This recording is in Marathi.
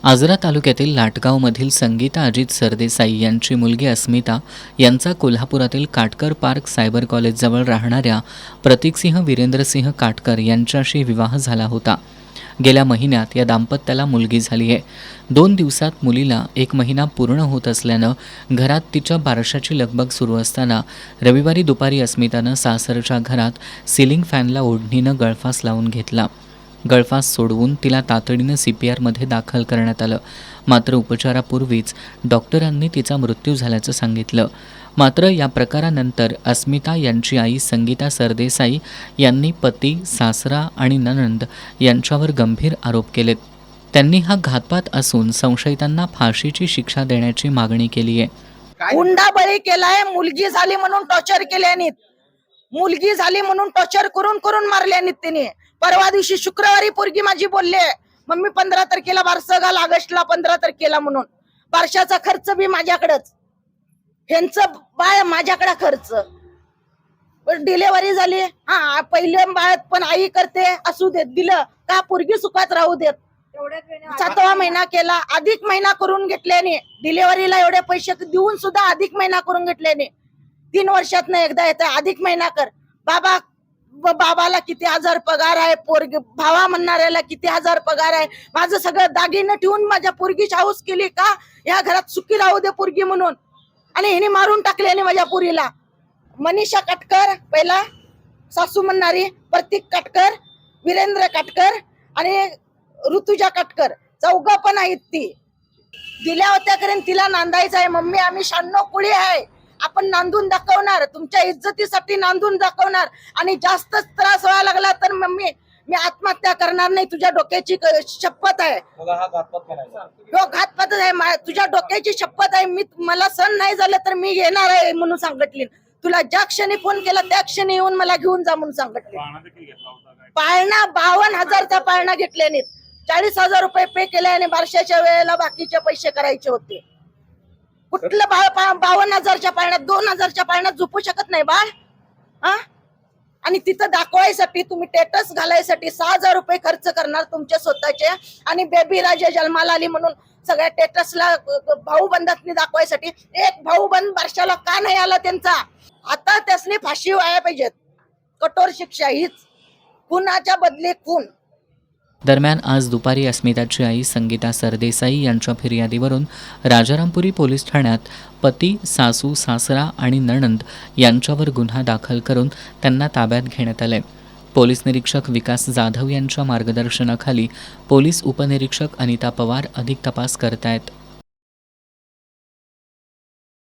आजरा तालुक्यातील लाटगावमधील संगीता अजित सरदेसाई यांची मुलगी अस्मिता यांचा कोल्हापुरातील काटकर पार्क सायबर कॉलेजजवळ राहणाऱ्या प्रतीकसिंह वीरेंद्रसिंह काटकर यांच्याशी विवाह झाला होता। गेल्या महिन्यात या दाम्पत्याला मुलगी झाली आहे। 2 दिवसात मुलीला 1 महिना पूर्ण होत असल्यानं घरात तिच्या बारशाची लगबग सुरू असताना रविवारी दुपारी अस्मितानं सासरच्या घरात सिलिंग फॅनला ओढणीनं गळफास लावून घेतला। गळफास सोडवून तिला तातडीनं CPRमध्ये दाखल करण्यात आलं। मात्र उपचारापूर्वीच डॉक्टरांनी तिचा मृत्यू झाल्याचं सांगितलं। मात्र या प्रकारानंतर अस्मिता यांची आई संगीता सरदेसाई यांनी पती, सासरा आणि नणंद यांच्यावर गंभीर आरोप केलेत। त्यांनी हा घातपात असून संशयितांना फाशीची शिक्षा देण्याची मागणी केली आहे। हुंडाबळी केलाय, मुलगी झाली म्हणून टॉर्चर केल्याने, मुलगी झाली म्हणून टॉर्चर करून करून मारल्याने तिने। परवा दिवशी शुक्रवारी पोरगी माझी बोलले, मम्मी 15 तारखेला बारसं घाल, ऑगस्टला 15 तारखेला म्हणून। बारशाचा खर्च बी माझ्याकडेच, ह्यांचं बाळ माझ्याकडे खर्च। डिलेव्हरी झाली, हा पहिले बाळ पण आई करते, असू देत, दिलं का पोरगी सुखात राहू देत। 7वा महिना केला, अधिक महिना करून घेतल्याने, डिलेव्हरीला एवढे पैसे देऊन सुद्धा अधिक महिना करून घेतल्याने। 3 वर्षातनं एकदा येतं अधिक महिना कर। बाबाला किती हजार पगार आहे, पोरगी भावा म्हणणाऱ्याला किती हजार पगार आहे। माझं सगळं दागिने ठेवून माझ्या पोरगीची हाऊस केली का या घरात सुखी राहू दे पोरगी म्हणून, आणि हिने मारून टाकल्याने माझ्या पोरीला। मनीषा काटकर पहिला सासू म्हणणारी, प्रतीक काटकर, वीरेंद्र काटकर आणि ऋतुजा काटकर, 4 पण आहेत। ती दिल्या होत्या कारण तिला नांदायचं आहे। मम्मी आम्ही 96 कुळी आहे, आपण नांदून दाखवणार, तुमच्या इज्जतीसाठी नांदून दाखवणार, आणि जास्तच त्रास व्हायला लागला तर मम्मी मी आत्महत्या करणार नाही, तुझ्या डोक्याची शपथ आहे। हो घातपातच आहे, तुझ्या डोक्याची शपथ आहे। मला सण नाही झालं तर मी येणार आहे म्हणून सांगितली। तुला ज्या क्षणी फोन केला त्या क्षणी येऊन मला घेऊन जा म्हणून सांगितले। पाळणा 52,000चा पाळणा घेतल्याने, 40,000 रुपये पे केले आणि बारशाच्या वेळेला बाकीचे पैसे करायचे होते। कुठलं बाळ 52,000च्या पाळण्यात, 2,000च्या पाळण्यात झोपू शकत नाही बाळ, हा? आणि तिथं दाखवायसाठी तुम्ही स्टेटस घालायसाठी 6,000 रुपये खर्च करणार तुमच्या स्वतःचे, आणि बेबी राजा जन्माला आली म्हणून सगळ्या स्टेटसला भाऊबंदातनी दाखवायसाठी। एक भाऊबंद बारशाला का नाही आला त्यांचा? आता त्यासनी फाशी व्हायला पाहिजेत, कठोर शिक्षा हीच, खुनाच्या बदले खून। दरम्यान आज दुपारी अस्मिताची आई संगीता सरदेसाई यांच्या फिर्यादीवरून राजारामपुरी पोलीस ठाण्यात पती, सासू, सासरा आणि नणंद यांच्यावर गुन्हा दाखल करून त्यांना ताब्यात घेण्यात आले। पोलीस निरीक्षक विकास जाधव यांच्या मार्गदर्शनाखाली पोलीस उपनिरीक्षक अनिता पवार अधिक तपास करतायत।